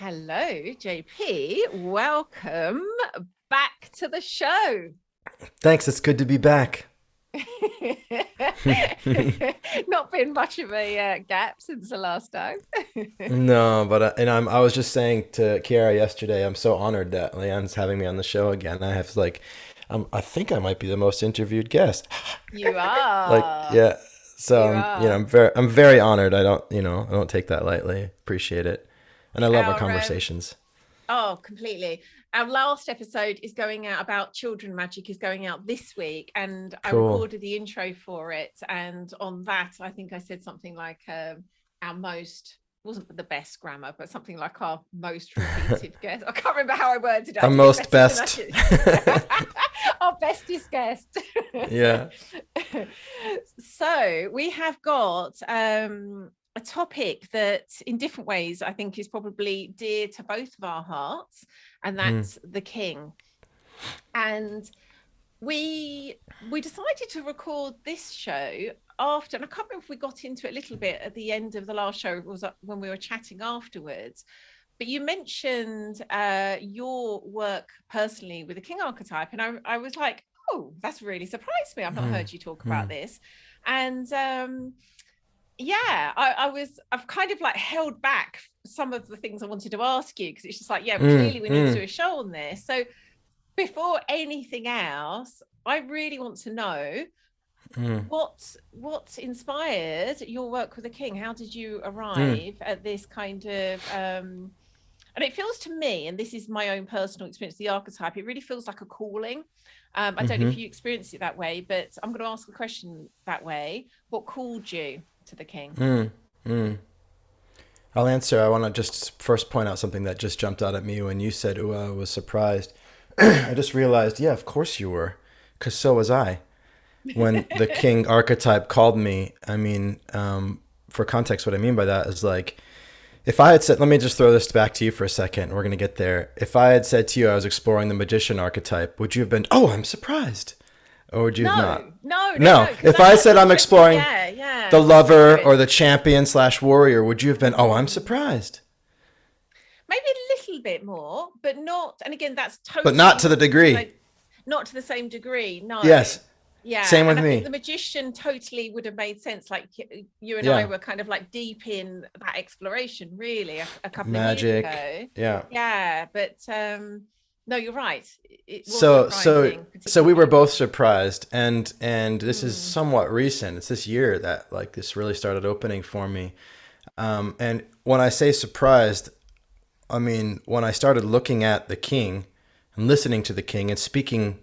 Hello, JP. Welcome back to the show. Thanks. It's good to be back. Not been much of a gap since the last time. No, but I was just saying to Kiara yesterday, I'm so honored that Lian's having me on the show again. I think I might be the most interviewed guest. You Like, are. yeah. So You are. I'm very honored. I don't take that lightly. Appreciate it, and I love our Our conversations. Oh, completely. Our last episode is going out about children magic is going out this week, and I Cool. recorded the intro for it. And on that, I think I said something like our most wasn't the best grammar, but something like our most repeated guest. I can't remember how I worded it. I Our did it most better than I best. should. Our bestest guest. Yeah. So we have got a topic that in different ways I think is probably dear to both of our hearts, and Mm. that's the king. And we decided to record this show after, and I can't remember if we got into it a little bit at the end of the last show. It was when we were chatting afterwards, but you mentioned your work personally with the king archetype, and I was like, oh, that's really surprised me. I've not Mm. heard you talk about Mm. this. And yeah, I've kind of like held back some of the things I wanted to ask you, because it's just like, yeah, Mm. clearly we need to Mm. do a show on this. So before anything else, I really want to know Mm. what inspired your work with the king. How did you Mm. arrive at this kind of and it feels to me, and this is my own personal experience, the archetype, it really feels like a calling. I don't know if Mm. you experienced it that way, but I'm going to ask the question that way. What called you to the king? Mm. Mm. I'll answer. I want to just first point out something that just jumped out at me when you said, "Ooh, I was surprised." I just realized, yeah, of course you were, because so was I. When the king archetype called me, for context, what I mean by that is like, if I had said, let me just throw this back to you for a second, we're going to get there. If I had said to you I was exploring the magician archetype, would you have been, oh, I'm surprised? Or would you have not? No, No. because If that's I such said an I'm interesting, exploring yeah, the talk me through lover or it. the champion slash warrior, would you have been, oh, I'm Mm. surprised? Maybe a little bit more, but not, and again, that's But not totally to the nothing to degree. say, not to the same degree, no. Yes. Yeah, Same and with I think me. the magician totally would have made sense. Like you and I Yeah. were kind of like deep in that exploration, really, a couple of years Magic. ago. Yeah. Yeah, but no, you're right. It was So so surprising, so we were particularly. both surprised, and this is Mm, somewhat recent. It's this year that like this really started opening for me. And when I say surprised, I mean when I started looking at the king and listening to the king and speaking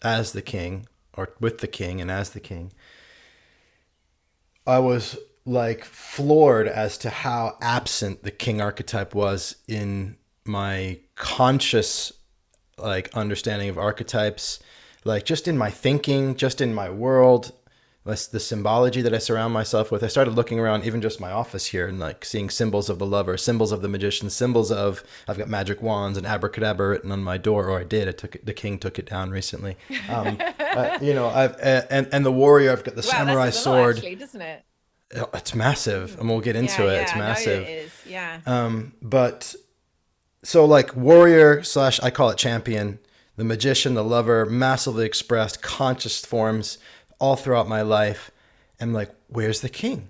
as the king or with the king and as the king, I was like floored as to how absent the king archetype was in my conscious like understanding of archetypes, like just in my thinking, just in my world, the symbology that I surround myself with. I started looking around even just my office here and like seeing symbols of the lover, symbols of the magician, symbols of I've got magic wands and abracadabra written on my door, or I did. I took it, the king took it down recently. I've and the warrior. I've got the wow, that samurai says a lot, sword. actually, doesn't it? It's massive, and we'll get Yeah, into it. It's yeah, I know it massive. is. Yeah. But so like warrior slash I call it champion, the magician, the lover, massively expressed conscious forms all throughout my life. And like, where's the king?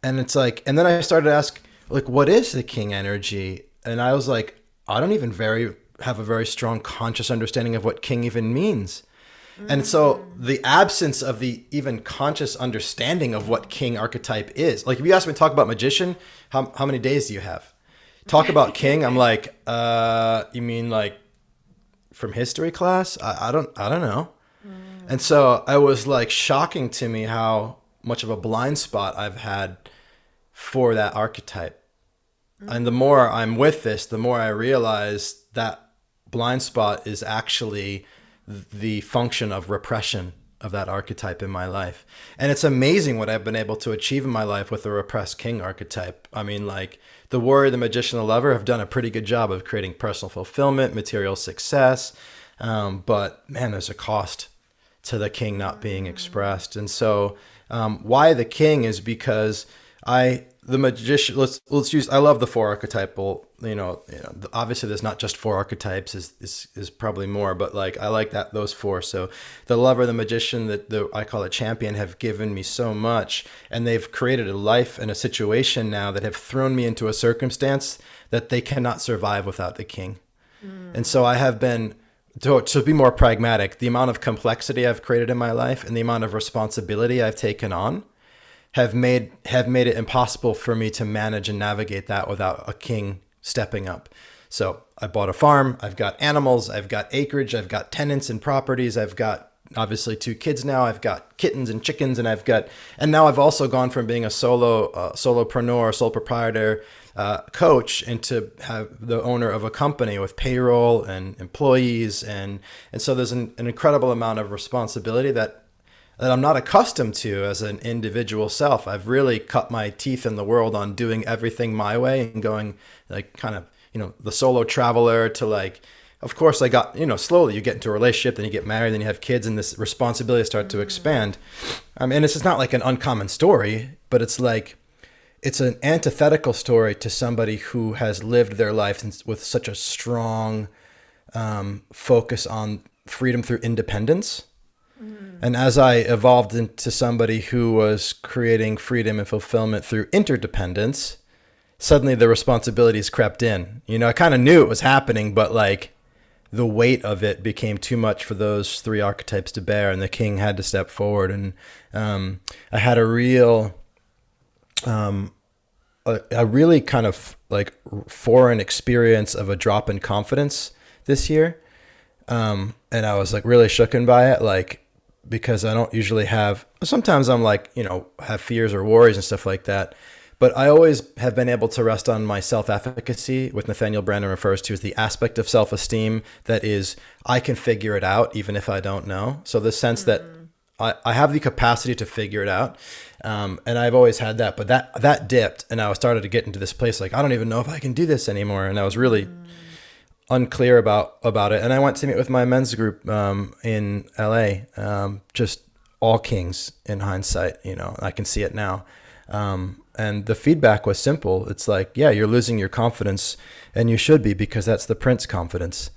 And it's like, and then I started to ask, like, what is the king energy? And I was like, I don't even very have a very strong conscious understanding of what king even means. And so Mm. the absence of the even conscious understanding of what king archetype is, like if you ask me to talk about magician, how many days do you have? Talk about king, I'm like, you mean like from history class? I don't know. And Mm. so I was like shocking to me how much of a blind spot I've had for that archetype. And the more Mm. I'm with this, the more I realize that blind spot is actually the function of repression of that archetype in my life. And it's amazing what I've been able to achieve in my life with the repressed king archetype. I mean, like the warrior, the magician, the lover have done a pretty good job of creating personal fulfillment, material success. But man, there's a cost to the king not being Mm. expressed. And so, why the king is because The magician. Let's use. I love the four archetypal. Obviously, there's not just four archetypes. Is probably more, but like I like that those four. So, the lover, the magician, the I call it champion, have given me so much, and they've created a life and a situation now that have thrown me into a circumstance that they cannot survive without the king. And so I have been, to be more pragmatic, the amount of complexity I've created in my life and the amount of responsibility I've taken on have made it impossible for me to manage and navigate that without a king stepping up. So I bought a farm, I've got animals, I've got acreage, I've got tenants and properties, I've got obviously two kids now, I've got kittens and chickens, and now I've also gone from being a solopreneur, sole proprietor, coach, into have the owner of a company with payroll and employees, and so there's an incredible amount of responsibility that I'm not accustomed to as an individual self. I've really cut my teeth in the world on doing everything my way and going like kind of, the solo traveler to like, of course I got, slowly you get into a relationship, then you get married, then you have kids, and this responsibility start to expand. And this is not like an uncommon story, but it's like, it's an antithetical story to somebody who has lived their life with such a strong focus on freedom through independence. And as I evolved into somebody who was creating freedom and fulfillment through interdependence, suddenly the responsibilities crept in. I kind of knew it was happening, but like the weight of it became too much for those three archetypes to bear, and the king had to step forward. And I had a really kind of like foreign experience of a drop in confidence this year. And I was like really shooken by it, like, because I don't usually sometimes I'm like, have fears or worries and stuff like that. But I always have been able to rest on my self-efficacy, what Nathaniel Branden refers to as the aspect of self-esteem that is, I can figure it out even if I don't know. So the sense that I have the capacity to figure it out. And I've always had that, but that dipped, and I started to get into this place like, I don't even know if I can do this anymore. And I was really unclear about it. And I went to meet with my men's group in LA, just all kings in hindsight, I can see it now. And the feedback was simple. It's like, yeah, you're losing your confidence, and you should be, because that's the prince confidence.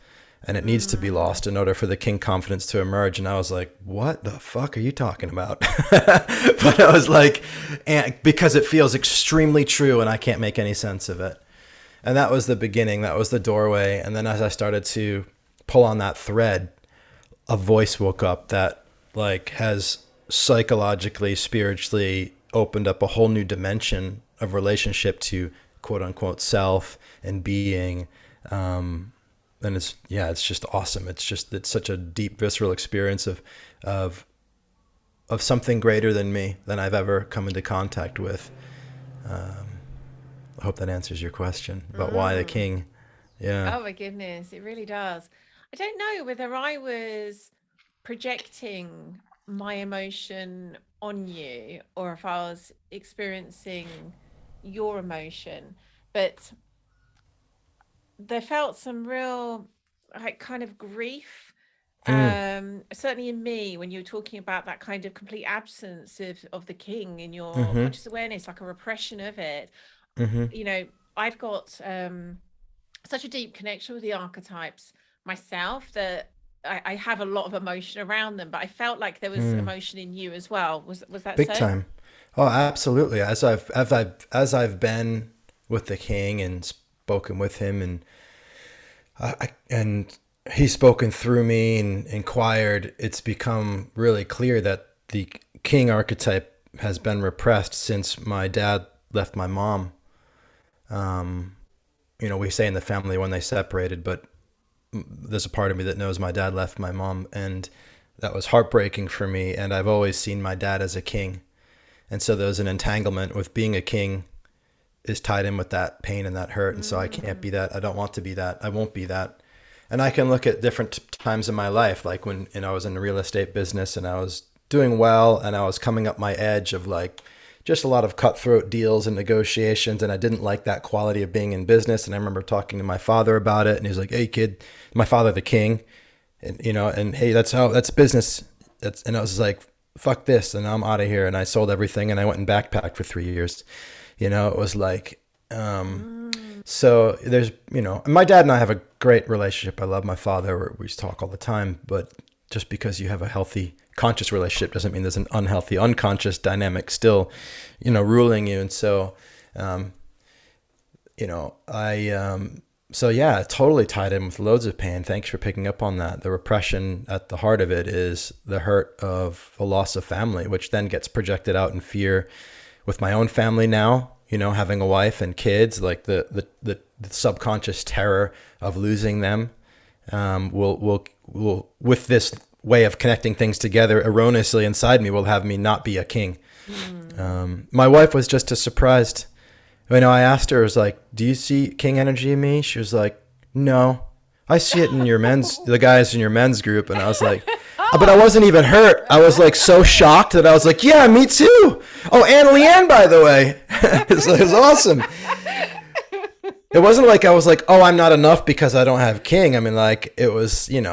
And it needs to be lost in order for the king confidence to emerge. And I was like, what the fuck are you talking about? But I was like, because it feels extremely true and I can't make any sense of it. And that was the beginning. That was the doorway. And then as I started to pull on that thread, a voice woke up that like has psychologically, spiritually opened up a whole new dimension of relationship to quote unquote self and being. And it's just awesome. It's such a deep, visceral experience of something greater than me, than I've ever come into contact with. I hope that answers your question about why the king. Yeah. Oh my goodness, it really does. I don't know whether I was projecting my emotion on you or if I was experiencing your emotion, but there felt some real like kind of grief, certainly in me, when you were talking about that kind of complete absence of the king in your conscious awareness, like a repression of it. I've got such a deep connection with the archetypes myself that I have a lot of emotion around them, but I felt like there was emotion in you as well. Was that Big so? time. Oh, absolutely. As I've been with the king and spoken with him, and he's spoken through me and inquired, it's become really clear that the king archetype has been repressed since my dad left my mom. We say in the family when they separated, but there's a part of me that knows my dad left my mom, and that was heartbreaking for me. And I've always seen my dad as a king. And so there's an entanglement with being a king is tied in with that pain and that hurt. And so I can't be that. I don't want to be that. I won't be that. And I can look at different times in my life, like when I was in the real estate business and I was doing well and I was coming up my edge of like just a lot of cutthroat deals and negotiations. And I didn't like that quality of being in business. And I remember talking to my father about it. And he's like, hey, kid, my father, the king, and hey, that's business. And I was like, fuck this. And I'm out of here. And I sold everything and I went and backpacked for 3 years. It was like, Mm. so there's, my dad and I have a great relationship. I love my father. We talk all the time, but just because you have a healthy conscious relationship doesn't mean there's an unhealthy unconscious dynamic still, ruling you. And so, um, so yeah, totally tied in with loads of pain. Thanks for picking up on that. The repression at the heart of it is the hurt of the loss of family, which then gets projected out in fear with my own family now, having a wife and kids, like the subconscious terror of losing them, will with this way of connecting things together erroneously inside me will have me not be a king. Mm. My wife was just as surprised. I asked her, I was like, do you see king energy in me? She was like, no, I see it in the guys in your men's group. And I was like, but I Oh. wasn't even hurt. I was like so shocked that I was like, yeah, me too. Oh, and Lian, by the way. It was awesome. It wasn't like I was like, oh, I'm not enough because I don't have king. I mean, like it was, and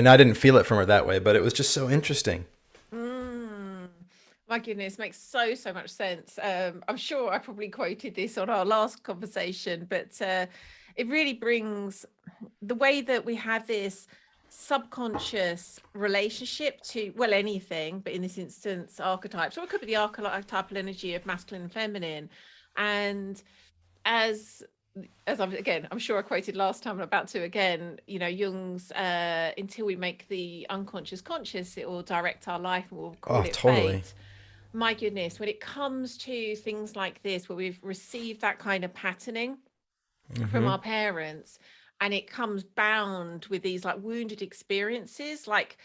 I didn't feel it from her that way, but it was just so interesting. Mm. My goodness, makes so much sense. I'm sure I probably quoted this on our last conversation, but it really brings the way that we have this subconscious relationship to, well, anything, but in this instance, archetypes, or it could be the archetypal energy of masculine and feminine. And as I'm sure I quoted last time, I'm about to again, Jung's until we make the unconscious conscious, it will direct our life and we'll call Oh, it totally. fate. My goodness, when it comes to things like this, where we've received that kind of patterning from Mm-hmm. our parents, and it comes bound with these like wounded experiences, like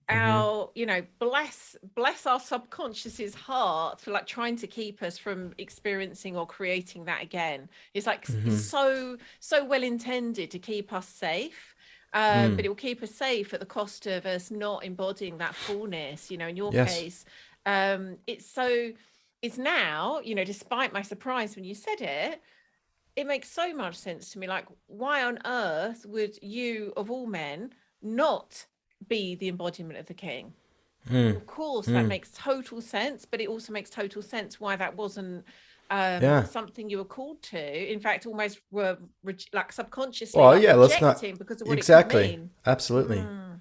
Mm-hmm. our, bless our subconscious's heart for like trying to keep us from experiencing or creating that again. It's like it's Mm-hmm. so well intended to keep us safe, but Mm. it will keep us safe at the cost of us not embodying that fullness. In your Yes. case, it's now, despite my surprise when you said it, it makes so much sense to me. Like, why on earth would you, of all men, not be the embodiment of the king? Mm. Of course, that Mm. makes total sense, but it also makes total sense why that wasn't Yeah. something you were called to. In fact, almost were like subconsciously Well, like yeah, let's not. rejecting because of what it could Exactly. mean. Absolutely. Mm,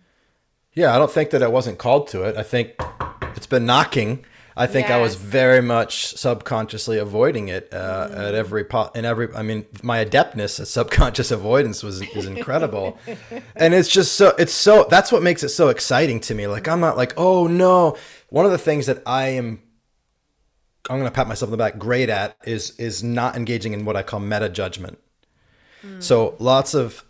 Yeah, I don't think that I wasn't called to it. I think it's been knocking. I think I was yes. very much subconsciously avoiding it at Mm. every pot in every. I mean, my adeptness at subconscious avoidance is incredible, and it's just so that's what makes it so exciting to me. Like I'm not like, oh no. One of the things that I'm gonna pat myself on the back great at is not engaging in what I call meta judgment. So Mm. lots of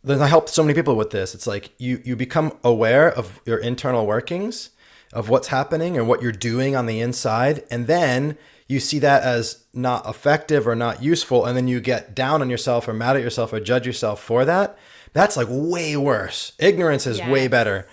then I help so many people with this. It's like you become aware of your internal workings, of what's happening and what you're doing on the inside, and then you see that as not effective or not useful, and then you get down on yourself or mad at yourself or judge yourself for that. That's like way worse. Ignorance is way Yes. better.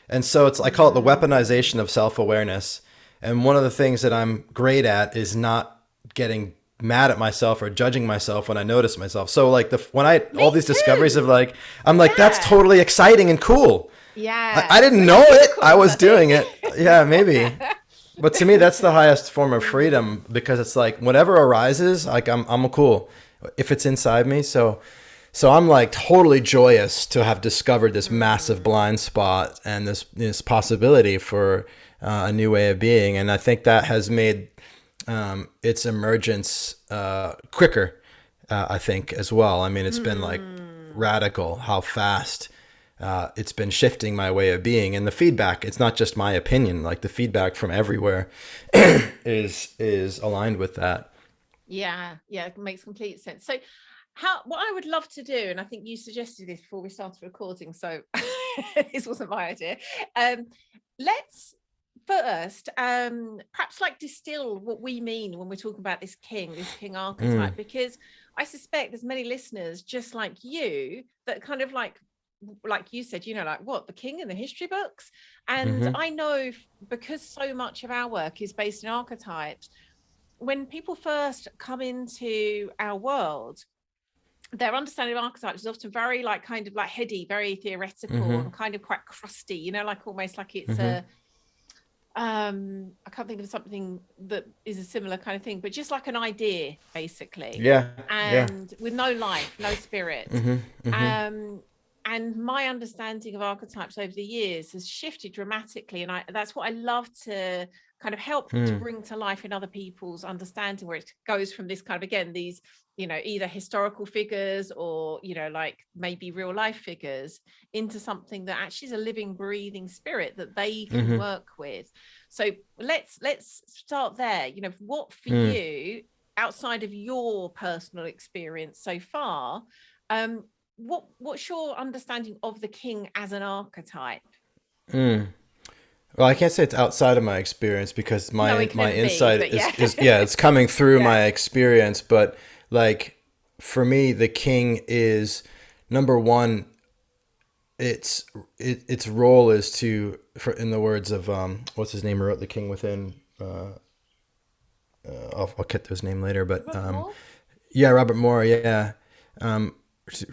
And so I call it the Mm. weaponization of self-awareness. And one of the things that I'm great at is not getting mad at myself or judging myself when I notice myself. So like when I Me all these discoveries of too. like I'm like that's Yeah. totally exciting and cool. I Yes. didn't We're know like it. I unicorns, was I think. doing it. Yeah, maybe. But to me that's the highest form of freedom because it's like whatever arises, like I'm cool if it's inside me. So I'm like totally joyous to have discovered this massive Mm. blind spot and this possibility for a new way of being, and I think that has made its emergence quicker. I think as well. I mean, it's been like Mm. radical how fast it's been shifting my way of being, and the feedback. It's not just my opinion. Like the feedback from everywhere is aligned with that. Yeah, yeah, it makes complete sense. So, how what I would love to do, and I think you suggested this before we started recording, so this wasn't my idea. Um, let's first perhaps like distill what we mean when we're talking about this king Mm, archetype, because I suspect there's many listeners just like you that kind of like you said, like what the king in the history books. And mm-hmm, I know because so much of our work is based in archetypes, when people first come into our world, their understanding of archetypes is often very like kind of like heady, very theoretical mm-hmm, and kind of quite crusty, like almost like it's mm-hmm. I can't think of something that is a similar kind of thing, but just like an idea, basically, Yeah, yeah. and with no life, no spirit. Mm-hmm, mm-hmm, Um, and my understanding of archetypes over the years has shifted dramatically, and that's what I love to kind of help to mm, bring to life in other people's understanding, where it goes from this kind of, again, these, either historical figures or, like maybe real life figures, into something that actually is a living, breathing spirit that they can mm-hmm, work with. So let's start there. What for mm, you, outside of your personal experience so far, um, what's your understanding of the king as an archetype? mm. Well, I can't say it's outside of my experience because No, my it can my never be, insight but yeah. is yeah, it's coming through Yeah. my experience. But like for me, the king is number one. Its role is to, for in the words of what's his name who wrote The King Within. I'll get to his name later, but Robert Moore? yeah, Robert Moore. Yeah,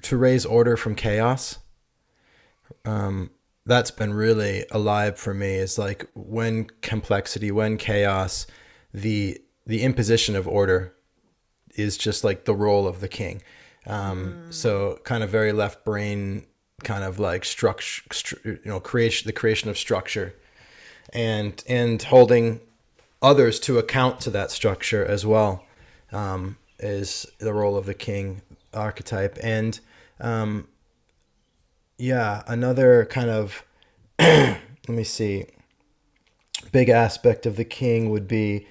to raise order from chaos. That's been really alive for me. Is like when complexity, when chaos, the imposition of order is just like the role of the king. Mm. So kind of very left brain, kind of like structure, creation, the creation of structure, and holding others to account to that structure as well, is the role of the king archetype. And yeah, another kind of let me see, big aspect of the king would be,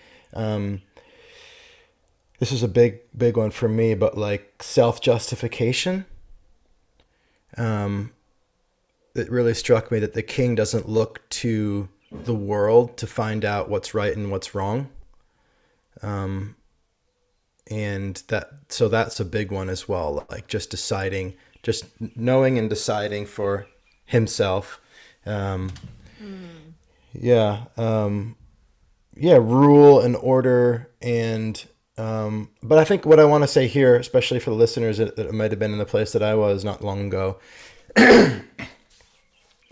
this is a big one for me, but like self justification. It really struck me that the king doesn't look to the world to find out what's right and what's wrong. And that's a big one as well, like just deciding, just knowing and deciding for himself. um, Mm. yeah, yeah, rule and order. And but I think what I want to say here, especially for the listeners that might have been in the place that I was not long ago, I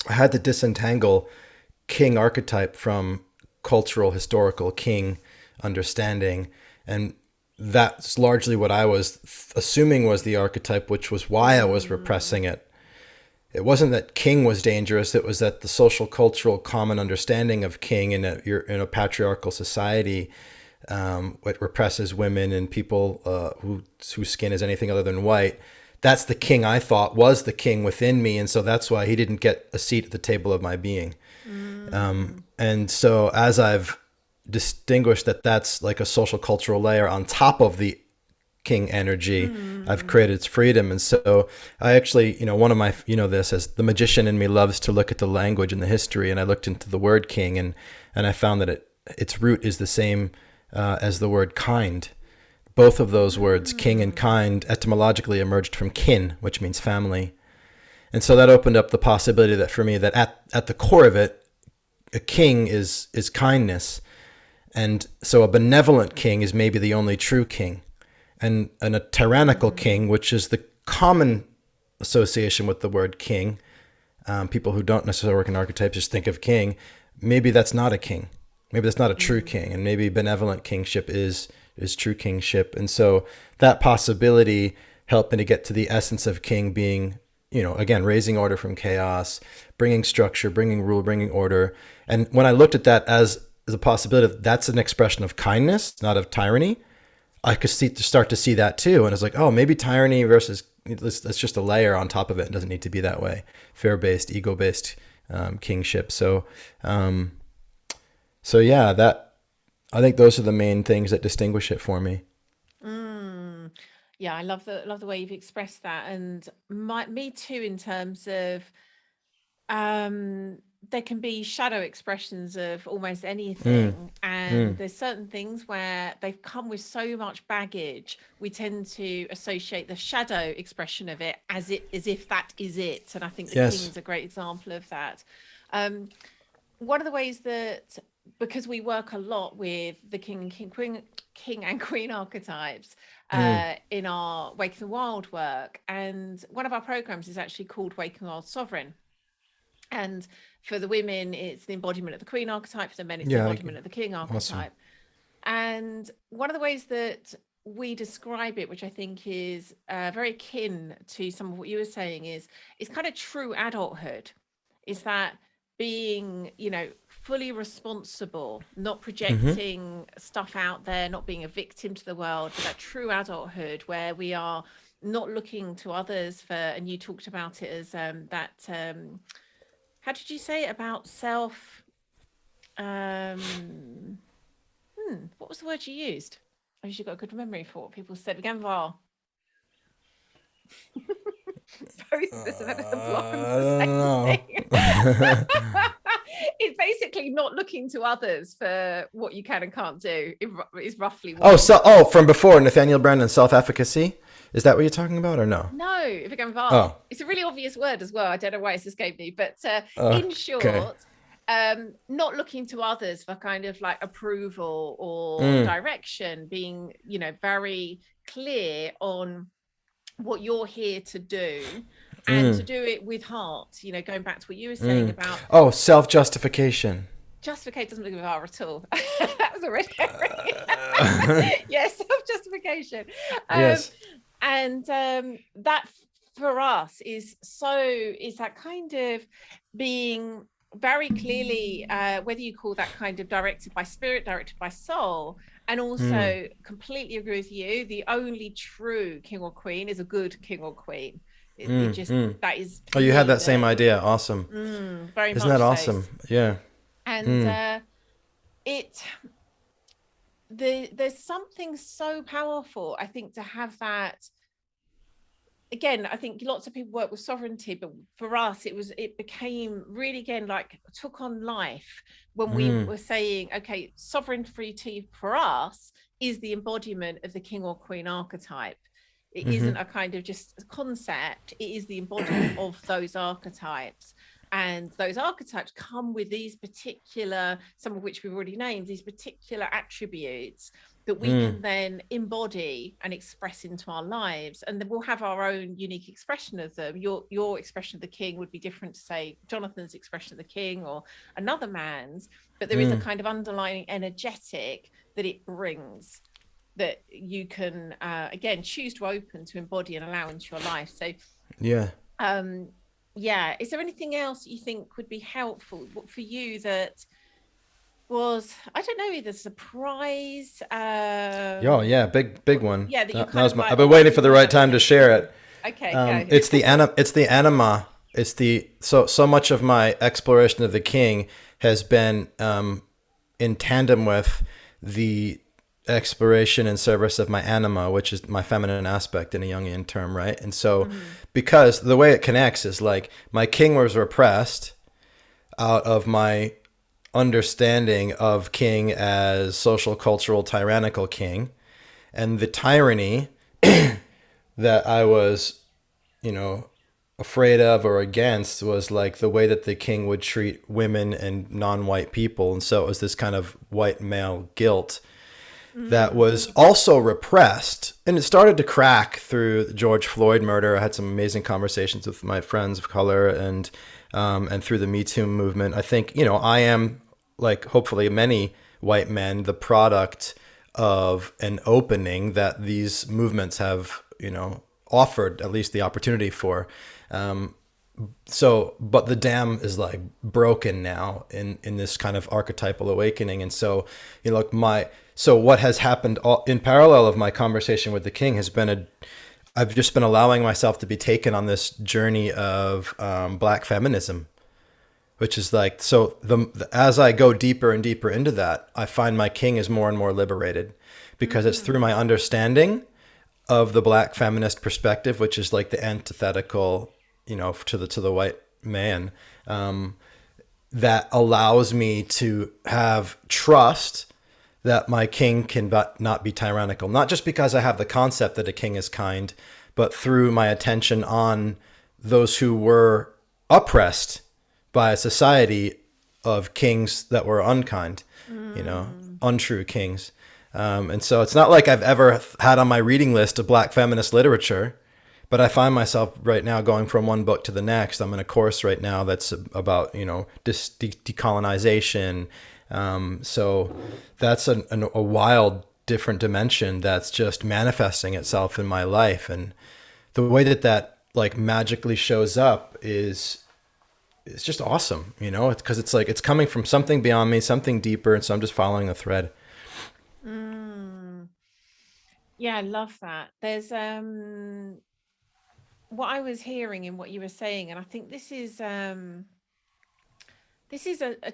had to disentangle king archetype from cultural historical king understanding. And that's largely what I was assuming was the archetype, which was why I was Mm. repressing it. It wasn't that king was dangerous. It was that the social cultural common understanding of king you're in a patriarchal society, what represses women and people whose skin is anything other than white. That's the king I thought was the king within me, and so that's why he didn't get a seat at the table of my being. Mm. And so as I've distinguished that that's like a social cultural layer on top of the king energy, I've Mm. created its freedom. And so I actually, one of my, this as the magician in me loves to look at the language and the history. And I looked into the word king, and I found that its root is the same as the word kind. Both of those words, king and Mm. kind, etymologically emerged from kin, which means family. And so that opened up the possibility that for me, that at the core of it, a king is kindness. And so a benevolent king is maybe the only true king. And a tyrannical Mm. king, which is the common association with the word king, people who don't necessarily work in archetypes just think of king. Maybe that's not a king. Maybe that's not a true king, Mm. and maybe benevolent kingship is true kingship. And so that possibility helped me to get to the essence of king being, again, raising order from chaos, bringing structure, bringing rule, bringing order. And when I looked at that as a possibility, that's an expression of kindness, not of tyranny. I could start to see that too, and it's like, oh, maybe tyranny versus that's just a layer on top of it. It doesn't need to be that way. Fear based, ego based kingship. Um, so yeah, that I think those are the main things that distinguish it for me. Mm. Yeah, I love the way you've expressed that, and me too, in terms of, um there can be shadow expressions of almost Mm, anything, and mm, there's certain things where they've come with so much baggage, we tend to associate the shadow expression of it as if that is it, and I think the yes. king's a great example of that. um One of the ways that, because we work a lot with the king and queen archetypes Mm, in our Waking the Wild work, and one of our programs is actually called Waking Wild Sovereign. And For the women, it's the embodiment of the queen archetype. For the men, it's the Yeah. embodiment of the king Awesome. archetype. And one of the ways that we describe it, which I think is very akin to some of what you were saying, is kind of true adulthood. Is that being, you know, fully responsible, not projecting stuff out there, not being a victim to the world, but that true adulthood where we are not looking to others for, and you talked about it as how did you say it about self? What was the word you used? I usually got a good memory for what people said. Again, Val. Both of us have had a block on the same thing. It's basically not looking to others for what you can and can't do. Is roughly what. From before, Nathaniel Branden, self-efficacy. Is that what you're talking about, or no? No, again, Val. Oh. It's a really obvious word as well. I don't know why it's escaped me, but in short. Okay. Not looking to others for kind of like approval or direction, being, you know, very clear on what you're here to do and to do it with heart, you know, going back to what you were saying about self-justification. Justify doesn't look with R at all. That was already yes, self-justification. Yes. And that for us is that kind of being very clearly, whether you call that kind of directed by spirit, directed by soul, and also completely agree with you, the only true king or queen is a good king or queen. That is. Oh, you had that same idea. Awesome. Very Isn't much that awesome? So. Yeah. And there's something so powerful, I think, to have that. Again, I think lots of people work with sovereignty, but for us, it became really, again, like took on life when we were saying, okay, sovereignty for us is the embodiment of the king or queen archetype. It isn't a kind of just a concept. It is the embodiment of those archetypes. And those archetypes come with these particular, some of which we've already named, these particular attributes that we can then embody and express into our lives. And then we'll have our own unique expression of them. Your expression of the king would be different to, say, Jonathan's expression of the king or another man's, but there is a kind of underlying energetic that it brings that you can, again, choose to open, to embody and allow into your life. So, yeah. Is there anything else you think would be helpful for you that was, I don't know, either surprise? Big one. Yeah, that was I've been waiting for the right time to share it. Okay, go. It's the anima. It's the so much of my exploration of the king has been in tandem with the exploration and service of my anima, which is my feminine aspect in a Jungian term, right? And so because the way it connects is like my king was repressed out of my understanding of king as social, cultural, tyrannical king, and the tyranny that I was, afraid of or against was like the way that the king would treat women and non-white people. And so it was this kind of white male guilt that was also repressed, and it started to crack through the George Floyd murder. I had some amazing conversations with my friends of color, and through the Me Too movement. I think I am, like hopefully many white men, the product of an opening that these movements have offered at least the opportunity for. But the dam is like broken now in this kind of archetypal awakening, and so So what has happened in parallel of my conversation with the king has been I've just been allowing myself to be taken on this journey of Black feminism, which is like, as I go deeper and deeper into that, I find my king is more and more liberated, because it's through my understanding of the Black feminist perspective, which is like the antithetical, to the white man, that allows me to have trust that my king can not be tyrannical, not just because I have the concept that a king is kind, but through my attention on those who were oppressed by a society of kings that were unkind, untrue kings. And so it's not like I've ever had on my reading list of Black feminist literature, But I find myself right now going from one book to the next. I'm in a course right now that's about, decolonization. So that's a wild, different dimension that's just manifesting itself in my life. And the way that like magically shows up is it's just awesome, because it's like it's coming from something beyond me, something deeper, and so I'm just following the thread. Mm. Yeah, I love that. There's what I was hearing in what you were saying, and I think this is a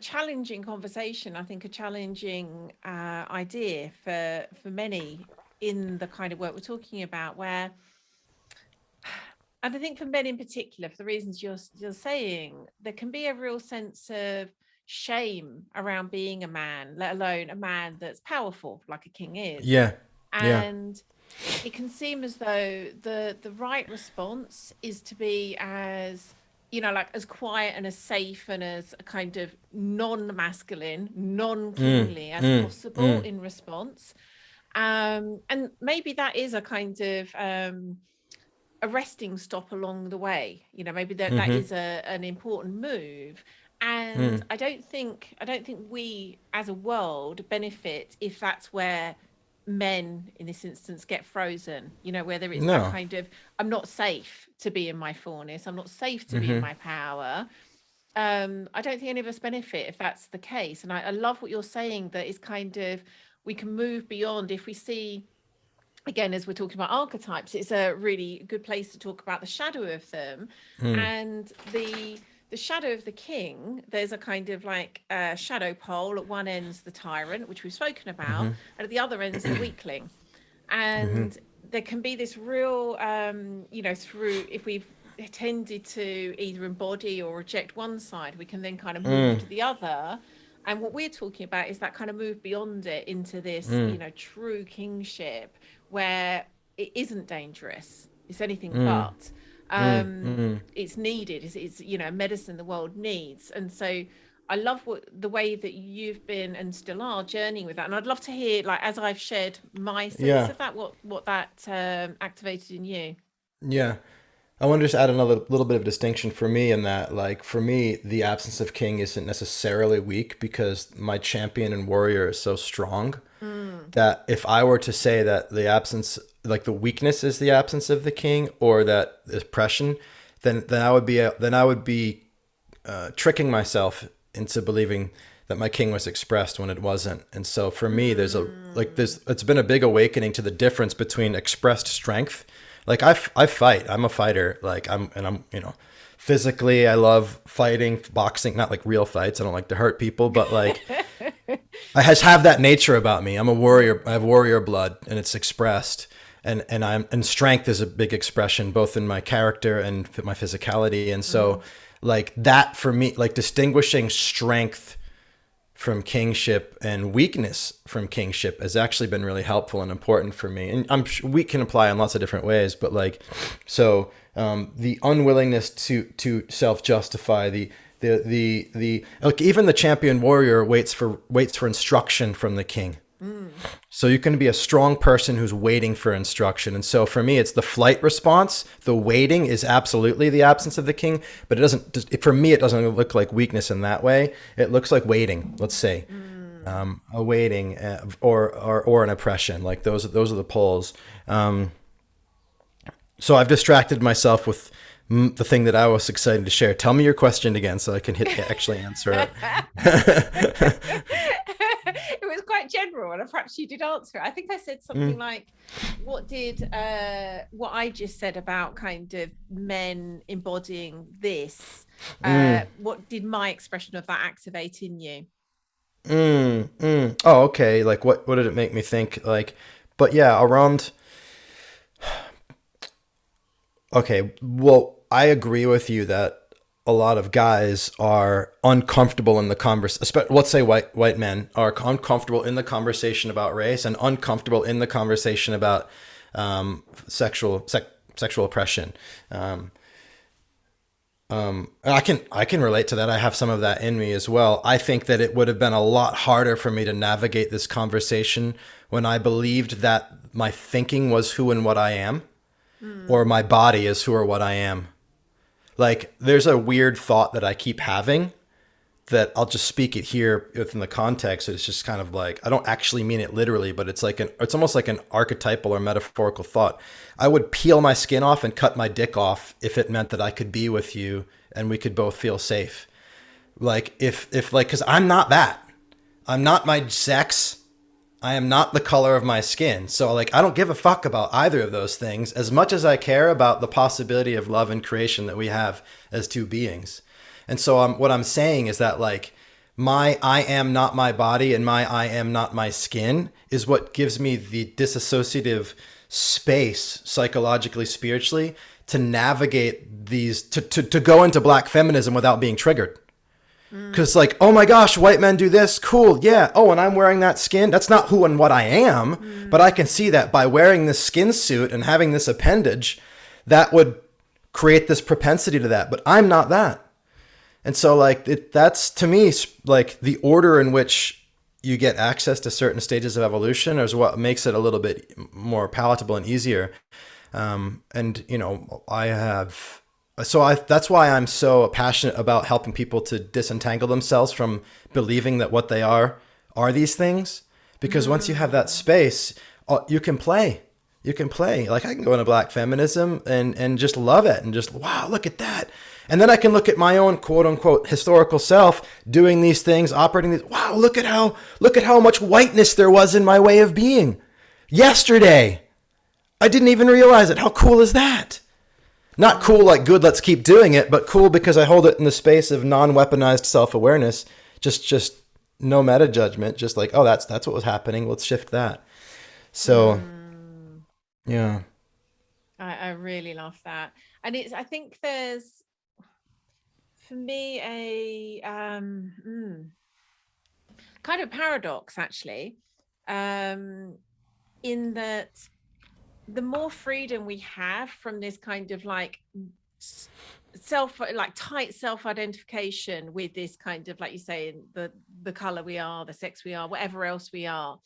challenging conversation. I think a challenging idea for many in the kind of work we're talking about, where, and I think for men in particular, for the reasons you're saying, there can be a real sense of shame around being a man, let alone a man that's powerful like a king is. Yeah, yeah. And it can seem as though the right response is to be as, like as quiet and as safe and as a kind of non-masculine, Mm, non-kingly as mm, possible mm, in response. And maybe that is a kind of a resting stop along the way. Maybe that mm-hmm, is an important move. And mm. I don't think we as a world benefit if that's where men in this instance get frozen, where there is that No. kind of, I'm not safe to be in my fullness, I'm not safe to be in Mm-hmm. my power. I don't think any of us benefit if that's the case. And I love what you're saying, that is kind of, we can move beyond. If we see, again, as we're talking about archetypes, it's a really good place to talk about the shadow of them. Mm, And the shadow of the king, there's a kind of like shadow pole. At one end's the tyrant, which we've spoken about, mm-hmm, and at the other end's the weakling. mm-hmm. And there can be this real, through, if we've tended to either embody or reject one side, we can then kind of move Mm, to the other. And what we're talking about is that kind of move beyond it into this, mm, true kingship, where it isn't dangerous, it's anything mm, but. mm, mm. It's needed, it's medicine the world needs. And so I love the way that you've been and still are journeying with that. And I'd love to hear, like, as I've shared my sense Yeah, of that, what that activated in you. yeah. I want to just add another little bit of distinction for me in that, like, for me, the absence of king isn't necessarily weak because my champion and warrior is so strong Mm, that if I were to say that the absence, like the weakness is the absence of the king or that oppression, then I would be tricking myself into believing that my king was expressed when it wasn't. And so for me, mm, it's been a big awakening to the difference between expressed strength. Like I fight, I'm a fighter. Like I'm, physically, I love fighting, boxing, not like real fights. I don't like to hurt people, but like I has have that nature about me. I'm a warrior. I have warrior blood and it's expressed. And strength is a big expression both in my character and my physicality. And so mm, like that for me, like distinguishing strength from kingship and weakness from kingship has actually been really helpful and important for me. And we can apply in lots of different ways, but like, so the unwillingness to self justify the like even the champion warrior waits for instruction from the king. mm, So you can be a strong person who's waiting for instruction. And so for me, it's the flight response. The waiting is absolutely the absence of the king, but it doesn't, for me, it doesn't look like weakness in that way. It looks like waiting, let's say, mm. a waiting or an oppression. Like those are the poles. So I've distracted myself with the thing that I was excited to share. Tell me your question again so I can actually answer it. It was quite general, and perhaps you did answer it. I think I said something Mm, like, what I just said about kind of men embodying this, mm, what did my expression of that activate in you? Oh, okay. Like what did it make me think? Like, but yeah, around. Okay, well, I agree with you that a lot of guys are uncomfortable in the conversation. Let's say white men are uncomfortable in the conversation about race and uncomfortable in the conversation about sexual oppression. Um, and I can relate to that. I have some of that in me as well. I think that it would have been a lot harder for me to navigate this conversation when I believed that my thinking was who and what I am. or my body is who or what I am. Like, there's a weird thought that I keep having that I'll just speak it here within the context. It's just kind of like, I don't actually mean it literally, but it's like it's almost like an archetypal or metaphorical thought. I would peel my skin off and cut my dick off if it meant that I could be with you and we could both feel safe. Like if like, cause I'm not that. I'm not my sex. I am not the color of my skin. So like, I don't give a fuck about either of those things as much as I care about the possibility of love and creation that we have as two beings. And so what I'm saying is that like my I am not my body and my I am not my skin is what gives me the disassociative space psychologically, spiritually to navigate these, to go into black feminism without being triggered. Because like, oh my gosh, white men do this. Cool. Yeah. Oh, and I'm wearing that skin. That's not who and what I am. But I can see that by wearing this skin suit and having this appendage, that would create this propensity to that. But I'm not that. And so like, that's to me, like the order in which you get access to certain stages of evolution is what makes it a little bit more palatable and easier. And, you know, that's why I'm so passionate about helping people to disentangle themselves from believing that what they are these things. Because once you have that space, you can play. You can play. Like I can go into black feminism and just love it and just, wow, look at that. And then I can look at my own quote unquote historical self doing these things, operating these. Wow, look at how much whiteness there was in my way of being yesterday. I didn't even realize it. How cool is that? Not cool like good, let's keep doing it, but cool because I hold it in the space of non-weaponized self-awareness. Just no meta judgment. Just like, oh, that's what was happening. Let's shift that. So, yeah. I really love that. And I think there's, for me, a kind of paradox actually, in that the more freedom we have from this kind of like tight self-identification with this kind of, like you say, the color we are, the sex we are, whatever else we are,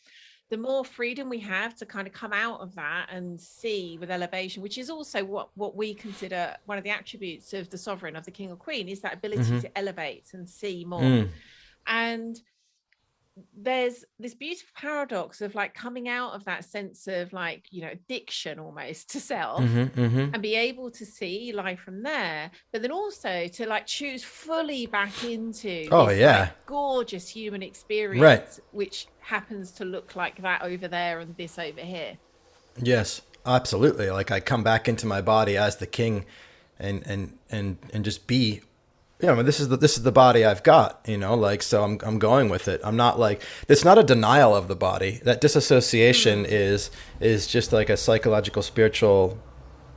the more freedom we have to kind of come out of that and see with elevation, which is also what we consider one of the attributes of the sovereign, of the king or queen, is that ability to elevate and see more. And there's this beautiful paradox of like coming out of that sense of like, you know, addiction almost to self, and be able to see life from there, but then also to like choose fully back into this like gorgeous human experience, right, which happens to look like that over there and this over here. Yes, absolutely. Like I come back into my body as the king and just be, you know, this is the body I've got, you know, like, so I'm going with it. I'm not like, it's not a denial of the body. That disassociation is just like a psychological, spiritual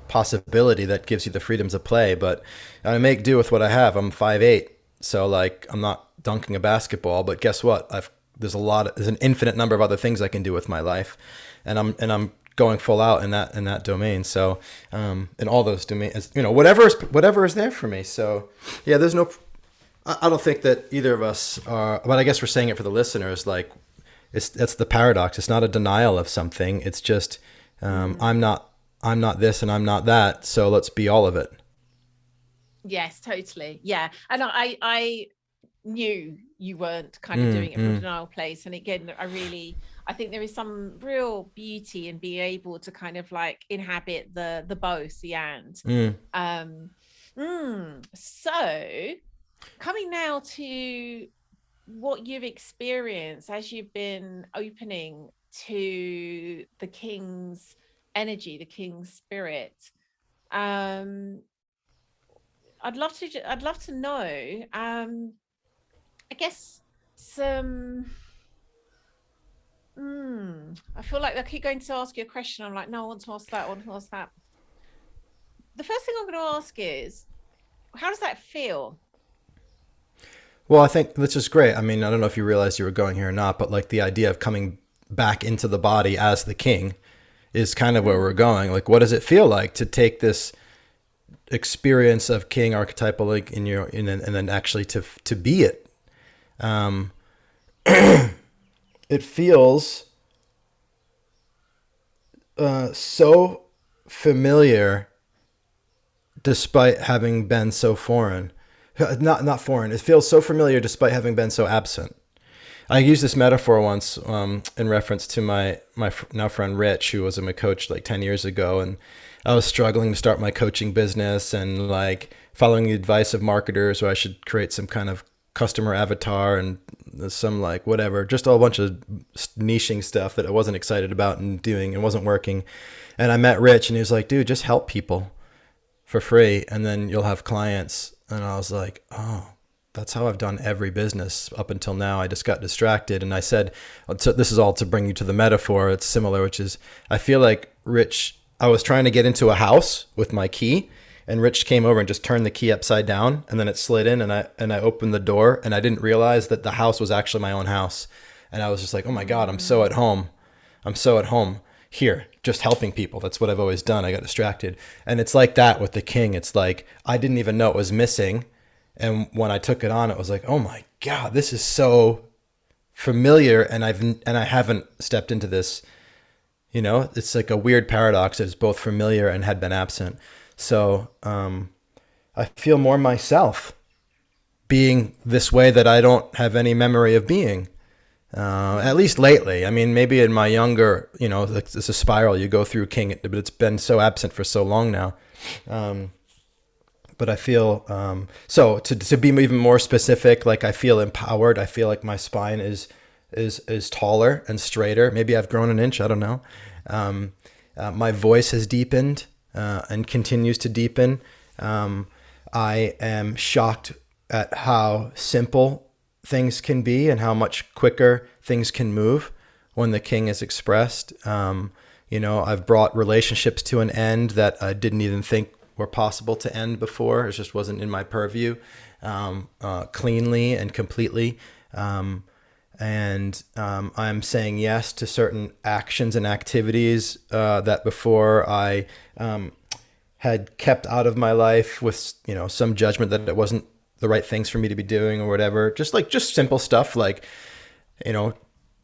possibility that gives you the freedoms of play. But I make do with what I have. I'm 5'8", so like I'm not dunking a basketball, but guess what? There's an infinite number of other things I can do with my life, and I'm going full out in that domain. So, in all those domains, you know, whatever is there for me. So, yeah, I don't think that either of us are, but I guess we're saying it for the listeners. Like, that's the paradox. It's not a denial of something. It's just, I'm not this and I'm not that. So let's be all of it. Yes, totally. Yeah. And I knew you weren't kind of doing it from a denial place. And again, I think there is some real beauty in being able to kind of like inhabit the both, the and. So coming now to what you've experienced as you've been opening to the king's energy, the king's spirit. I'd love to know, I guess some, I feel like I keep going to ask you a question. I'm like, no, I want to ask that. The first thing I'm going to ask is, how does that feel? Well, I think this is great. I mean, I don't know if you realized you were going here or not, but like the idea of coming back into the body as the king is kind of where we're going. Like, what does it feel like to take this experience of king archetypal, like and then actually to be it? It feels so familiar despite having been so foreign. Not foreign. It feels so familiar despite having been so absent. I used this metaphor once in reference to my now friend Rich, who was my coach like 10 years ago, and I was struggling to start my coaching business and like following the advice of marketers, where I should create some kind of customer avatar and some like whatever, just a bunch of niching stuff that I wasn't excited about and doing and wasn't working. And I met Rich, and he was like, "Dude, just help people for free, and then you'll have clients." And I was like, "Oh, that's how I've done every business up until now. I just got distracted." And I said, so this is all to bring you to the metaphor. It's similar, which is I feel like Rich, I was trying to get into a house with my key, and Rich came over and just turned the key upside down, and then it slid in, and I opened the door, and I didn't realize that the house was actually my own house. And I was just like, "Oh my God, I'm so at home. I'm so at home here, just helping people. That's what I've always done." I got distracted. And it's like that with the king. It's like I didn't even know it was missing. And when I took it on, it was like, "Oh my God, this is so familiar." And I haven't stepped into this. It's like a weird paradox. It's both familiar and had been absent. So I feel more myself being this way that I don't have any memory of being. At least lately. I mean, maybe in my younger, it's a spiral you go through king, but it's been so absent for so long now. But I feel so to be even more specific, like I feel empowered. I feel like my spine is taller and straighter. Maybe I've grown an inch. I don't know. My voice has deepened and continues to deepen. I am shocked at how simple things can be and how much quicker things can move when the king is expressed. I've brought relationships to an end that I didn't even think were possible to end before. It just wasn't in my purview, cleanly and completely. I'm saying yes to certain actions and activities that before I had kept out of my life with some judgment that it wasn't the right things for me to be doing or whatever. Just simple stuff like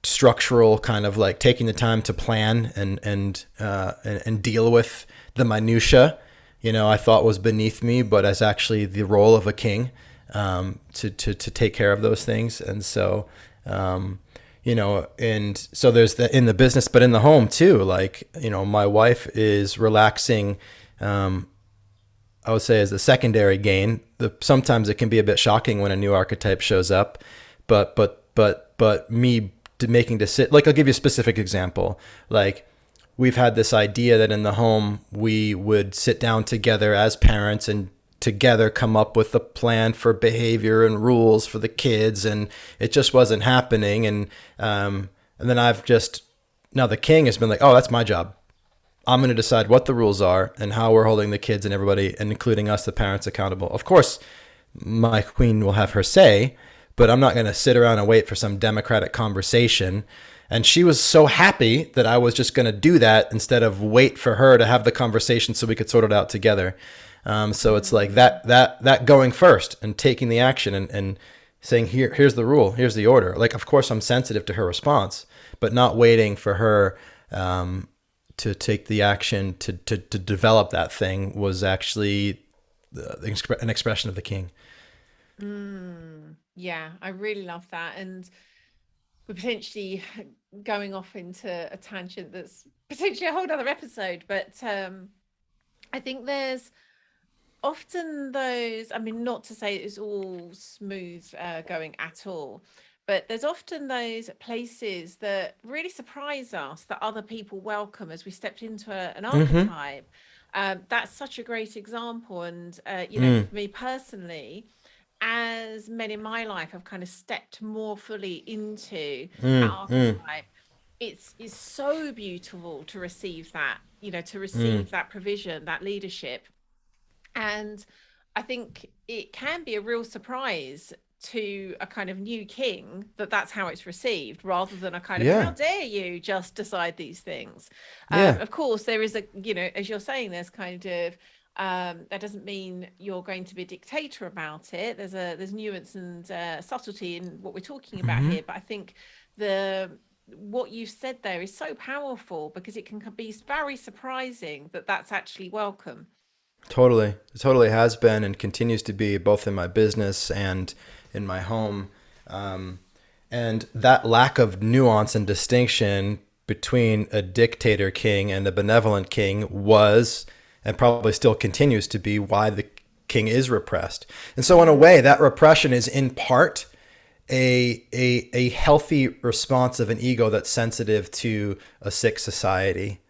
structural kind of like taking the time to plan and deal with the minutia. I thought was beneath me, but as actually the role of a king, to take care of those things. And so, and so there's the in the business, but in the home too. Like, my wife is relaxing. I would say as the secondary gain. Sometimes it can be a bit shocking when a new archetype shows up, but me making like I'll give you a specific example. Like, we've had this idea that in the home we would sit down together as parents and together come up with a plan for behavior and rules for the kids, and it just wasn't happening. And then now the king has been like, "Oh, that's my job. I'm going to decide what the rules are and how we're holding the kids and everybody, and including us, the parents, accountable." Of course, my queen will have her say, but I'm not going to sit around and wait for some democratic conversation. And she was so happy that I was just going to do that instead of wait for her to have the conversation so we could sort it out together. So it's like that going first and taking the action and saying, here's the rule, here's the order. Like, of course, I'm sensitive to her response, but not waiting for her to take the action to develop that thing was actually an expression of the king. Yeah, I really love that. And we're potentially going off into a tangent that's potentially a whole other episode. But I think there's often those, I mean, not to say it's all smooth going at all, but there's often those places that really surprise us that other people welcome as we stepped into an archetype. That's such a great example. And, for me personally, as men in my life have kind of stepped more fully into that archetype, it's so beautiful to receive that, to receive that provision, that leadership. And I think it can be a real surprise to a kind of new king that's how it's received, rather than a kind of, Yeah. how dare you just decide these things. Yeah. Of course, there is as you're saying, there's kind of that doesn't mean you're going to be a dictator about it. There's nuance and subtlety in what we're talking about here. But I think the what you've said there is so powerful, because it can be very surprising that that's actually welcome. Totally. It totally has been and continues to be, both in my business and in my home. Um, and that lack of nuance and distinction between a dictator king and a benevolent king was, and probably still continues to be, why the king is repressed. And so in a way, that repression is in part a healthy response of an ego that's sensitive to a sick society,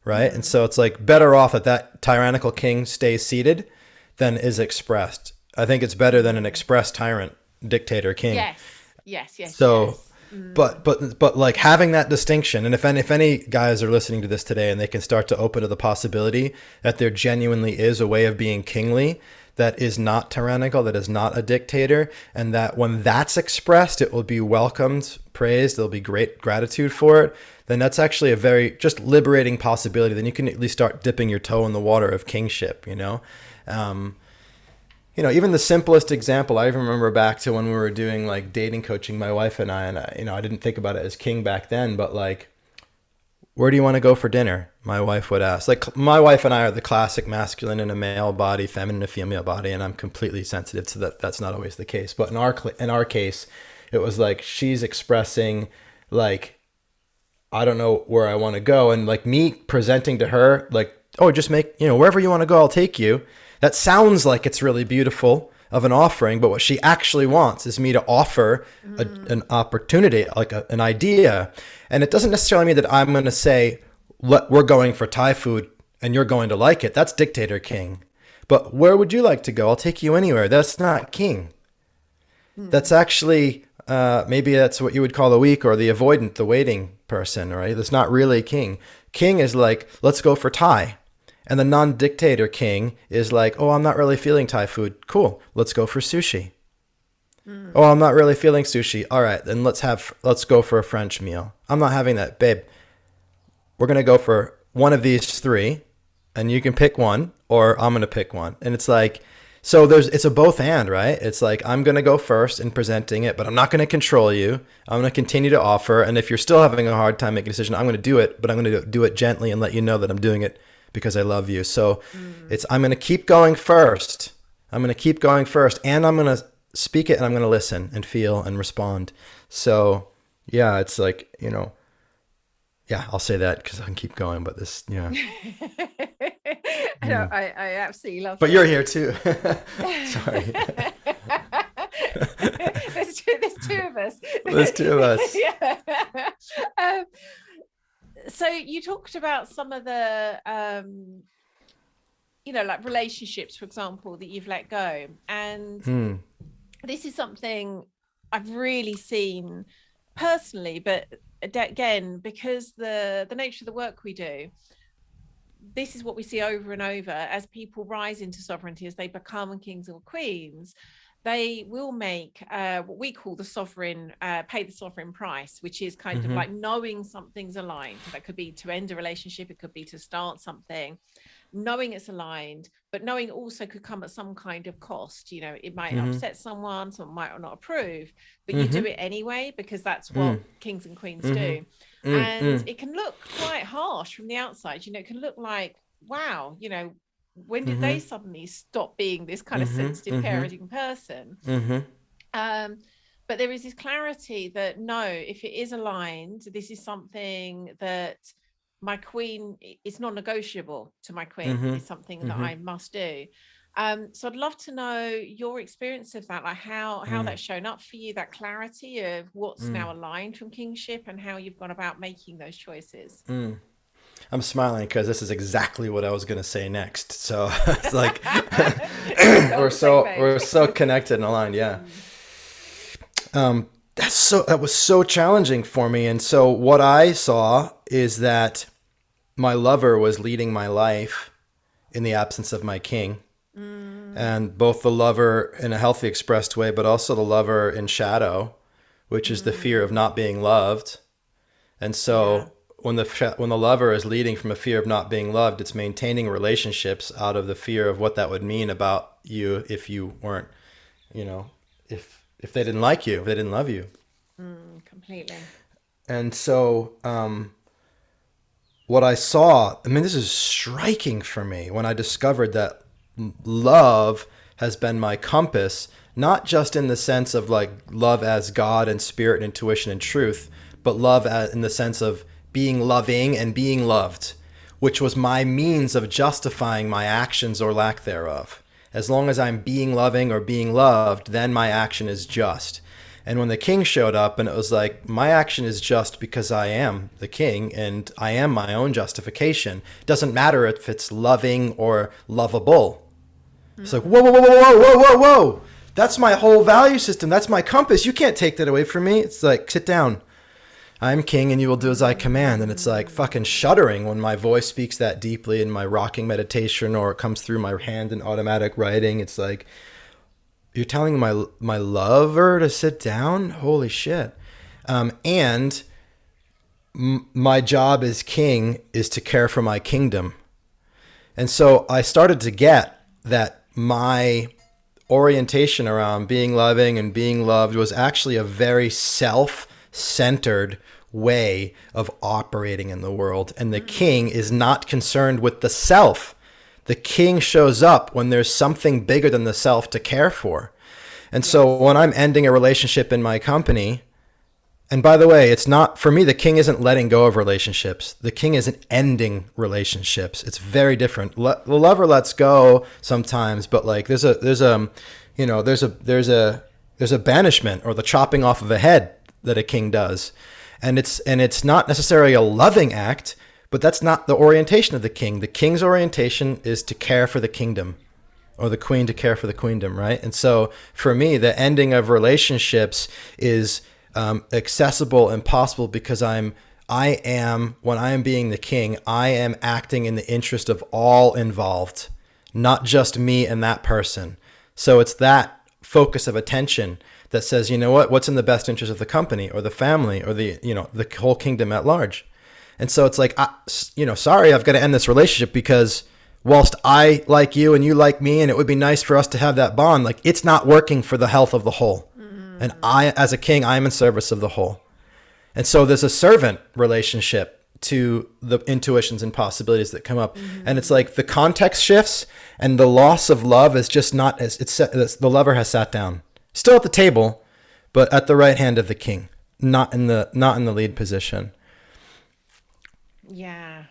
right? And so it's like better off that that tyrannical king stays seated than is expressed. I think it's better than an expressed tyrant dictator king. Yes, yes, yes, So, yes. Mm. but like having that distinction, and if any guys are listening to this today and they can start to open to the possibility that there genuinely is a way of being kingly that is not tyrannical, that is not a dictator, and that when that's expressed, it will be welcomed, praised, there'll be great gratitude for it, then that's actually a very just liberating possibility. Then you can at least start dipping your toe in the water of kingship, you know? Um, even the simplest example, I even remember back to when we were doing like dating coaching, my wife and I didn't think about it as king back then, but like, where do you want to go for dinner? My wife would ask. Like, my wife and I are the classic masculine in a male body, feminine in a female body, and I'm completely sensitive to that. That's not always the case, but in our case, it was like she's expressing like, I don't know where I want to go, and like me presenting to her like, oh, just make, wherever you want to go, I'll take you. That sounds like it's really beautiful of an offering, but what she actually wants is me to offer an opportunity, like an idea. And it doesn't necessarily mean that I'm going to say, we're going for Thai food and you're going to like it. That's dictator king. But where would you like to go? I'll take you anywhere. That's not king. That's actually, maybe that's what you would call the weak or the avoidant, the waiting person, right? That's not really king. King is like, let's go for Thai. And the non-dictator king is like, oh, I'm not really feeling Thai food. Cool. Let's go for sushi. Oh, I'm not really feeling sushi. All right, then let's go for a French meal. I'm not having that, babe. We're going to go for one of these three, and you can pick one, or I'm going to pick one. And it's like, so it's a both and, right? It's like, I'm going to go first in presenting it, but I'm not going to control you. I'm going to continue to offer. And if you're still having a hard time making a decision, I'm going to do it, but I'm going to do it gently and let you know that I'm doing it because I love you. So I'm going to keep going first. I'm going to keep going first, and I'm going to speak it, and I'm going to listen and feel and respond. So yeah, it's like, yeah, I'll say that because I can keep going, but this, yeah. I absolutely love But it. you're here too. Sorry. There's two of us. There's two of us. Yeah. Um, so you talked about some of the like relationships, for example, that you've let go, and this is something I've really seen personally, but again, because the nature of the work we do, this is what we see over and over as people rise into sovereignty, as they become kings or queens. They will make what we call the sovereign, pay the sovereign price, which is kind of like knowing something's aligned. That could be to end a relationship, it could be to start something, knowing it's aligned, but knowing also could come at some kind of cost. It might upset someone might not approve, but you do it anyway, because that's what kings and queens do. And it can look quite harsh from the outside. It can look like, wow, when did they suddenly stop being this kind of sensitive, caring person? But there is this clarity that, no, if it is aligned, this is something that my queen, it's non-negotiable to my queen. It's something that I must do. So I'd love to know your experience of that, like how that's shown up for you, that clarity of what's now aligned from kingship and how you've gone about making those choices. I'm smiling because this is exactly what I was going to say next. So it's like we're so connected and aligned. Yeah. That was so challenging for me. And so what I saw is that my lover was leading my life in the absence of my king. And both the lover in a healthy expressed way, but also the lover in shadow, which is the fear of not being loved. And so when the lover is leading from a fear of not being loved, it's maintaining relationships out of the fear of what that would mean about you if you weren't, if they didn't like you, if they didn't love you. Completely. And so, what I saw, I mean, this is striking for me when I discovered that love has been my compass, not just in the sense of like love as God and spirit and intuition and truth, but love as, in the sense of being loving and being loved, which was my means of justifying my actions or lack thereof. As long as I'm being loving or being loved, then my action is just. And when the king showed up, and it was like, my action is just because I am the king and I am my own justification. It doesn't matter if it's loving or lovable. It's like, whoa, whoa, whoa, whoa, whoa, whoa, whoa. That's my whole value system. That's my compass. You can't take that away from me. It's like, sit down. I'm king and you will do as I command. And it's like fucking shuddering when my voice speaks that deeply in my rocking meditation, or it comes through my hand in automatic writing. It's like, you're telling my lover to sit down? Holy shit. And my job as king is to care for my kingdom. And so I started to get that my orientation around being loving and being loved was actually a very self-centered way of operating in the world. And the king is not concerned with the self. The king shows up when there's something bigger than the self to care for. And so when I'm ending a relationship in my company, and by the way, it's not, for me, the king isn't letting go of relationships. The king isn't ending relationships. It's very different. The lover lets go sometimes, but like there's a banishment or the chopping off of a head that a king does. And it's not necessarily a loving act, but that's not the orientation of the king. The king's orientation is to care for the kingdom, or the queen to care for the queendom, right? And so for me, the ending of relationships is accessible and possible because when I am being the king, I am acting in the interest of all involved, not just me and that person. So it's that focus of attention that says, you know what's in the best interest of the company or the family or the whole kingdom at large. And so it's like, sorry, I've got to end this relationship because whilst I like you and you like me, and it would be nice for us to have that bond, like it's not working for the health of the whole. Mm-hmm. And I, as a king, I'm in service of the whole. And so there's a servant relationship to the intuitions and possibilities that come up. Mm-hmm. And it's like the context shifts and the loss of love is just not as the lover has sat down, still at the table, but at the right hand of the king, not in the lead position. Yeah,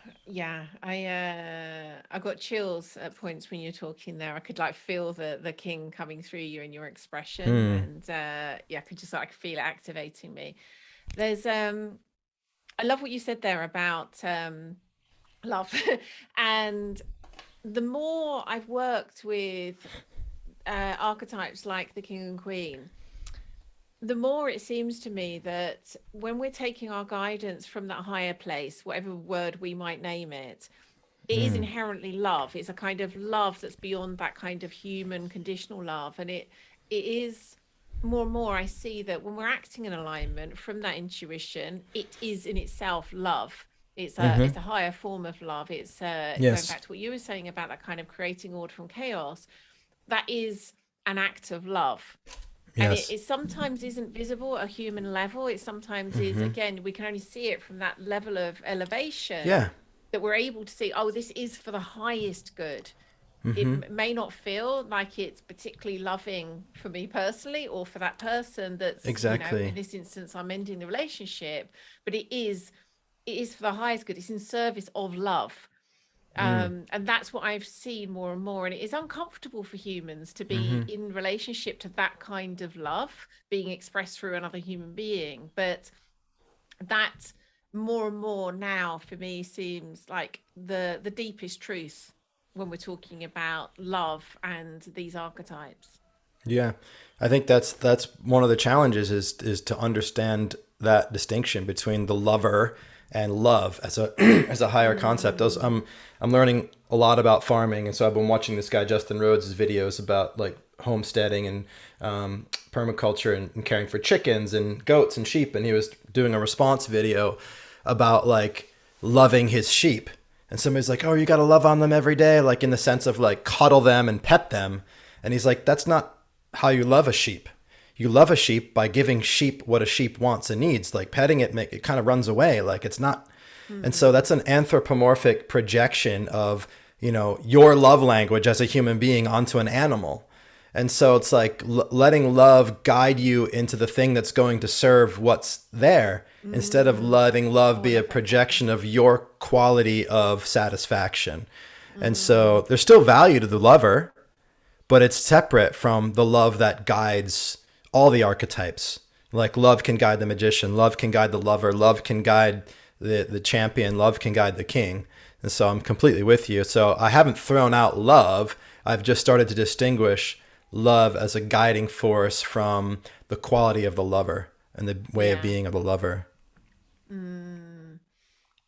I got chills at points when you're talking there. I could like feel the king coming through you in your expression, and I could just like feel it activating me. There's I love what you said there about love, and the more I've worked with archetypes like the king and queen, the more it seems to me that when we're taking our guidance from that higher place, whatever word we might name it, it is inherently love. It's a kind of love that's beyond that kind of human conditional love. And it is more and more, I see that when we're acting in alignment from that intuition, it is in itself love. It's a higher form of love. It's going back to what you were saying about that kind of creating order from chaos. That is an act of love. And it sometimes isn't visible at a human level. It sometimes is, again, we can only see it from that level of elevation that we're able to see, oh, this is for the highest good. It may not feel like it's particularly loving for me personally or for that person that's, in this instance, I'm ending the relationship, but it is for the highest good. It's in service of love. And that's what I've seen more and more. And it is uncomfortable for humans to be in relationship to that kind of love being expressed through another human being. But that more and more now for me seems like the deepest truth when we're talking about love and these archetypes. Yeah, I think that's one of the challenges is to understand that distinction between the lover and love as a as a higher concept. I'm learning a lot about farming, and so I've been watching this guy Justin Rhodes' videos about like homesteading and permaculture and caring for chickens and goats and sheep, and he was doing a response video about like loving his sheep, and somebody's like, oh, you got to love on them every day, like in the sense of like cuddle them and pet them, and he's like, that's not how you love a sheep. you love a sheep by giving sheep what a sheep wants and needs, like petting it, it kind of runs away. Like it's not. And so that's an anthropomorphic projection of, your love language as a human being onto an animal. And so it's like letting love guide you into the thing that's going to serve what's there, instead of letting love be a projection of your quality of satisfaction. And so there's still value to the lover, but it's separate from the love that guides all the archetypes. Like love can guide the magician, love can guide the lover, love can guide the champion, love can guide the king. And so I'm completely with you. So I haven't thrown out love. I've just started to distinguish love as a guiding force from the quality of the lover and the way of being of the lover.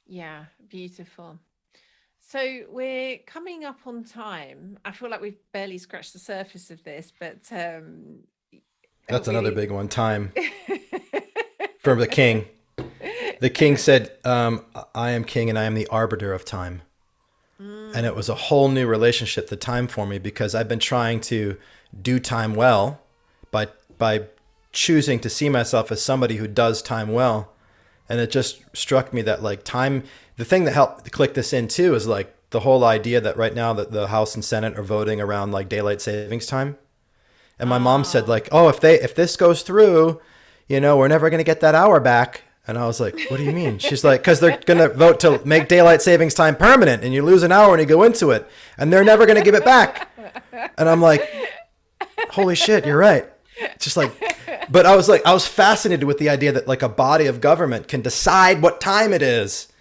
Yeah, beautiful. So we're coming up on time. I feel like we've barely scratched the surface of this, but That's another big one. Time from the king. The king said, I am king and I am the arbiter of time. And it was a whole new relationship to time for me, because I've been trying to do time well by choosing to see myself as somebody who does time well. And it just struck me that like time, the thing that helped click this in too is like the whole idea that right now that the House and Senate are voting around like daylight savings time. And my mom said like, oh, if this goes through, we're never going to get that hour back. And I was like, what do you mean? She's like, because they're going to vote to make daylight savings time permanent, and you lose an hour when you go into it, and they're never going to give it back. And I'm like, holy shit, you're right. Just like, but I was fascinated with the idea that like a body of government can decide what time it is.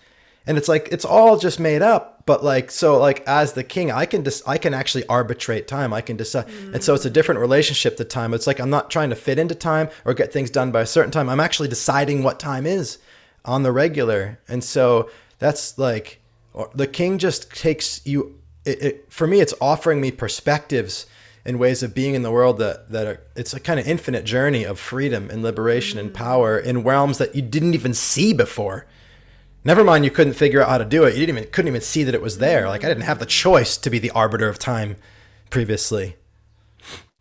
And it's like, it's all just made up. But like, so like as the king, I can actually arbitrate time. I can decide. And so it's a different relationship to time. It's like, I'm not trying to fit into time or get things done by a certain time. I'm actually deciding what time is on the regular. And so that's like, the king just takes you, for me, it's offering me perspectives and ways of being in the world that are, it's a kind of infinite journey of freedom and liberation and power in realms that you didn't even see before. Never mind, you couldn't figure out how to do it. You couldn't even see that it was there. Like I didn't have the choice to be the arbiter of time previously.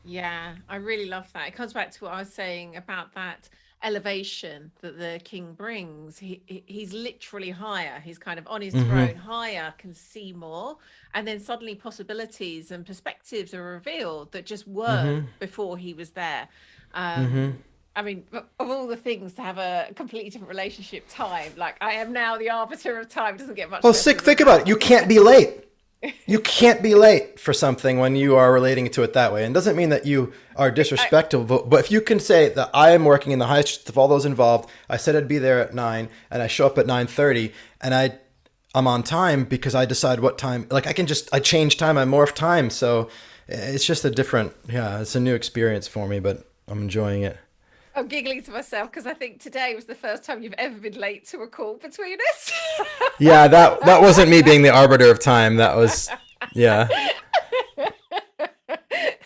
Yeah, I really love that. It comes back to what I was saying about that elevation that the king brings. He's literally higher. He's kind of on his throne, higher, can see more, and then suddenly possibilities and perspectives are revealed that just weren't before he was there. I mean, of all the things to have a completely different relationship, time, like I am now the arbiter of time, doesn't get much Well, better think about it. You can't be late. You can't be late for something when you are relating to it that way. And it doesn't mean that you are disrespectful, but if you can say that I am working in the highest of all those involved, I said I'd be there at 9 and I show up at 9:30 and I'm on time because I decide what time, like I change time, I morph time. So it's just it's a new experience for me, but I'm enjoying it. I'm giggling to myself because I think today was the first time you've ever been late to a call between us. Yeah, that wasn't me being the arbiter of time. That was, yeah.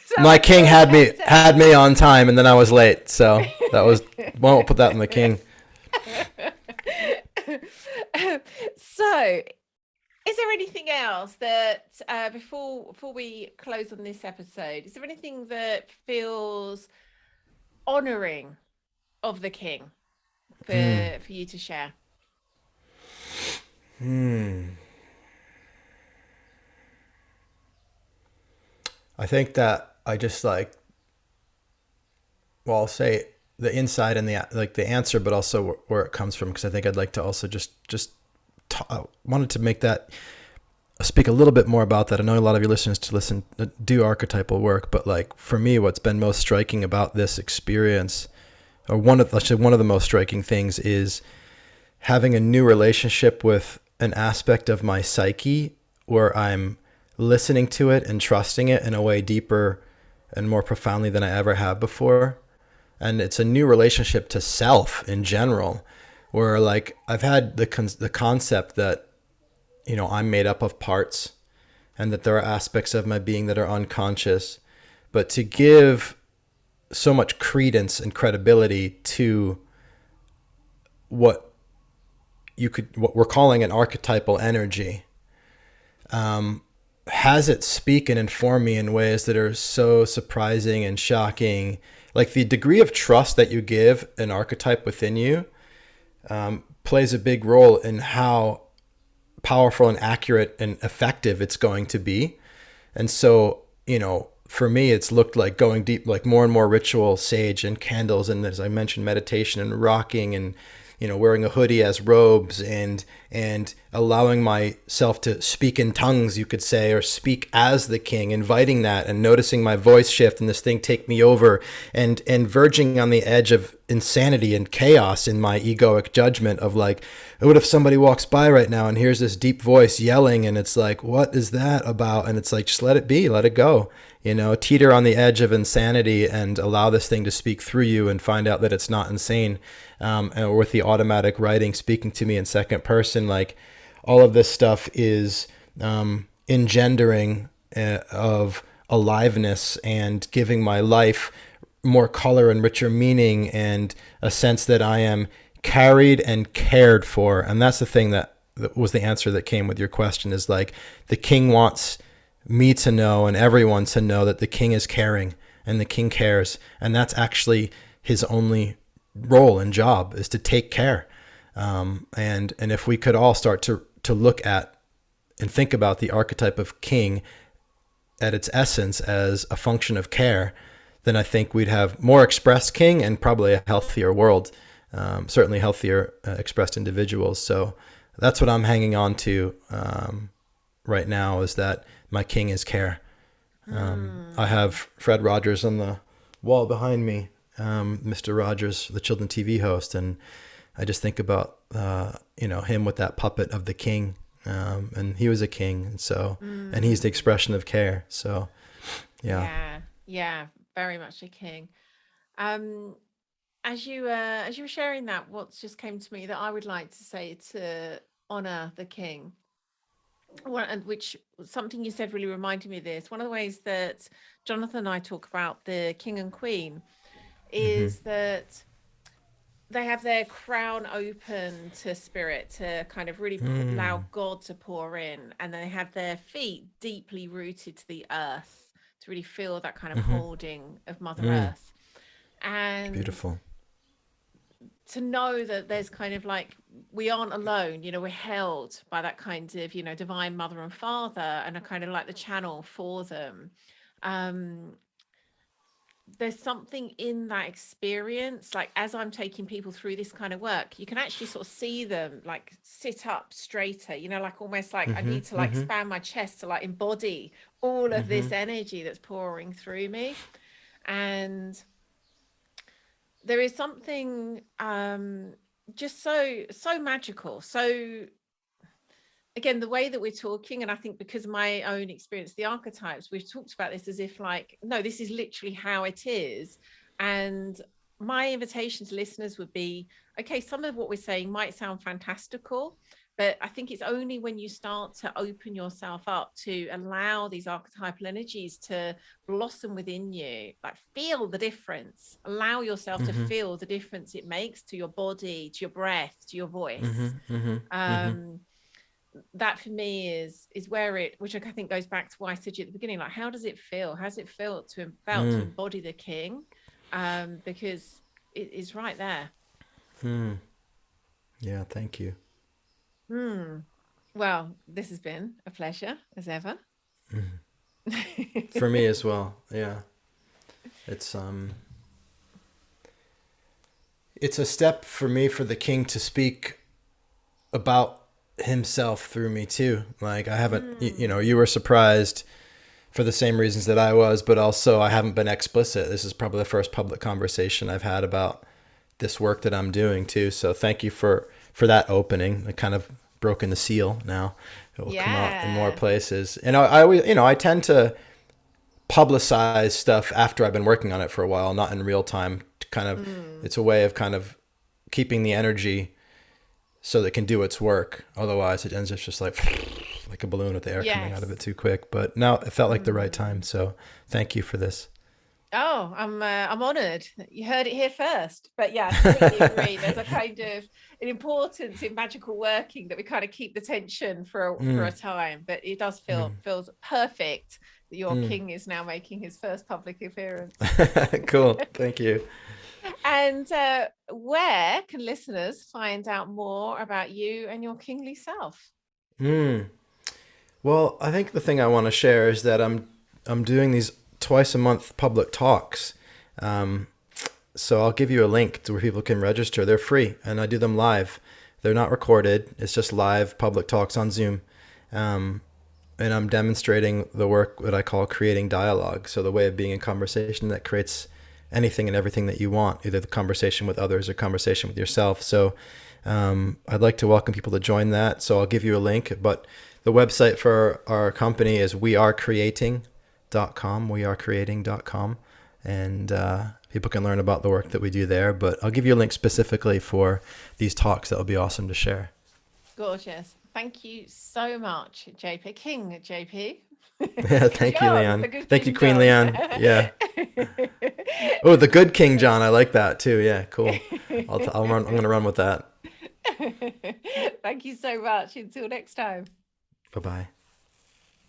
So My king had me on time, and then I was late. So that was, won't put that in the king. So, is there anything else that before we close on this episode, is there anything that feels honoring of the king for you to share? I think that I just like, well, I'll say the inside and the answer, but also where it comes from, because I think I'd like to also I wanted to make that speak a little bit more about that. I know a lot of your listeners do archetypal work, but like for me, what's been most striking about this experience, or one of the most striking things, is having a new relationship with an aspect of my psyche where I'm listening to it and trusting it in a way deeper and more profoundly than I ever have before. And it's a new relationship to self in general, where like I've had the concept that, I'm made up of parts and that there are aspects of my being that are unconscious, but to give so much credence and credibility to what we're calling an archetypal energy, has it speak and inform me in ways that are so surprising and shocking. like the degree of trust that you give an archetype within you plays a big role in how powerful and accurate and effective it's going to be. And so, for me, it's looked like going deep, like more and more ritual, sage and candles. And as I mentioned, meditation and rocking and, wearing a hoodie as robes and allowing myself to speak in tongues, you could say, or speak as the king, inviting that and noticing my voice shift and this thing take me over and verging on the edge of insanity and chaos in my egoic judgment of like, what if somebody walks by right now and hears this deep voice yelling and it's like, what is that about? And it's like, just let it be, let it go, teeter on the edge of insanity and allow this thing to speak through you and find out that it's not insane. And with the automatic writing speaking to me in second person, like all of this stuff is engendering of aliveness and giving my life more color and richer meaning and a sense that I am carried and cared for. And that's the thing that was the answer that came with your question, is like the king wants me to know and everyone to know that the king is caring and the king cares. And that's actually his only role and job, is to take care. And if we could all start to look at and think about the archetype of king at its essence as a function of care, then I think we'd have more expressed king and probably a healthier world, certainly healthier expressed individuals. So that's what I'm hanging on to right now, is that my king is care. I have Fred Rogers on the wall behind me, Mr. Rogers, the children TV host, and I just think about him with that puppet of the king, and he was a king, and so and he's the expression of care. So yeah, very much a king. As you were sharing that, what's just came to me that I would like to say to honor the king. And which something you said really reminded me of this. One of the ways that Jonathan and I talk about the king and queen is that they have their crown open to spirit, to kind of really allow God to pour in, and they have their feet deeply rooted to the earth to really feel that kind of holding of Mother Earth. And beautiful. To know that there's kind of like, we aren't alone, we're held by that kind of, divine mother and father, and are kind of like the channel for them. There's something in that experience, like as I'm taking people through this kind of work, you can actually sort of see them like sit up straighter, like almost like I need to like expand my chest to like embody all of this energy that's pouring through me. And there is something just so magical. So again, the way that we're talking, and I think because of my own experience, the archetypes, we've talked about this as if like, no, this is literally how it is. And my invitation to listeners would be, okay, some of what we're saying might sound fantastical, but I think it's only when you start to open yourself up to allow these archetypal energies to blossom within you, like feel the difference, allow yourself to feel the difference it makes to your body, to your breath, to your voice. That for me is where which I think goes back to what I said to you at the beginning, like how does it feel? How does it feel to embody the king? Because it is right there. Yeah, thank you. Well, this has been a pleasure as ever. For me as well. Yeah. It's a step for me for the king to speak about himself through me too. Like I haven't, you were surprised for the same reasons that I was, but also I haven't been explicit. This is probably the first public conversation I've had about this work that I'm doing too. So thank you for that opening. I kind of broken the seal now. It will come out in more places. And I always, I tend to publicize stuff after I've been working on it for a while, not in real time. To kind of, it's a way of kind of keeping the energy so that it can do its work. Otherwise, it ends up just like a balloon with the air coming out of it too quick. But now it felt like the right time. So thank you for this. Oh, I'm honoured. You heard it here first. But yeah, I completely agree. There's a kind of an importance in magical working that we kind of keep the tension for a Mm, time. But it does mm, feels perfect that your mm. king is now making his first public appearance. Cool. Thank you. And where can listeners find out more about you and your kingly self? Mm. Well, I think the thing I want to share is that I'm doing these twice a month public talks. Um, so I'll give you a link to where people can register. They're free, and I do them live. They're not recorded. It's just live public talks on Zoom. Um, and I'm demonstrating the work that I call creating dialogue. So the way of being in conversation that creates anything and everything that you want, either the conversation with others or conversation with yourself. So I'd like to welcome people to join that. So I'll give you a link, but the website for our company is wearecreating.com, wearecreating.com. And people can learn about the work that we do there. But I'll give you a link specifically for these talks that will be awesome to share. Gorgeous. Thank you so much, JP. King JP. Yeah, King thank you, John, the Lian. good Thank you, King Queen John. Lian. Yeah. Oh, the good King John. I like that too. Yeah, cool. I'll run. I'm gonna run with that. Thank you so much. Until next time. Bye bye.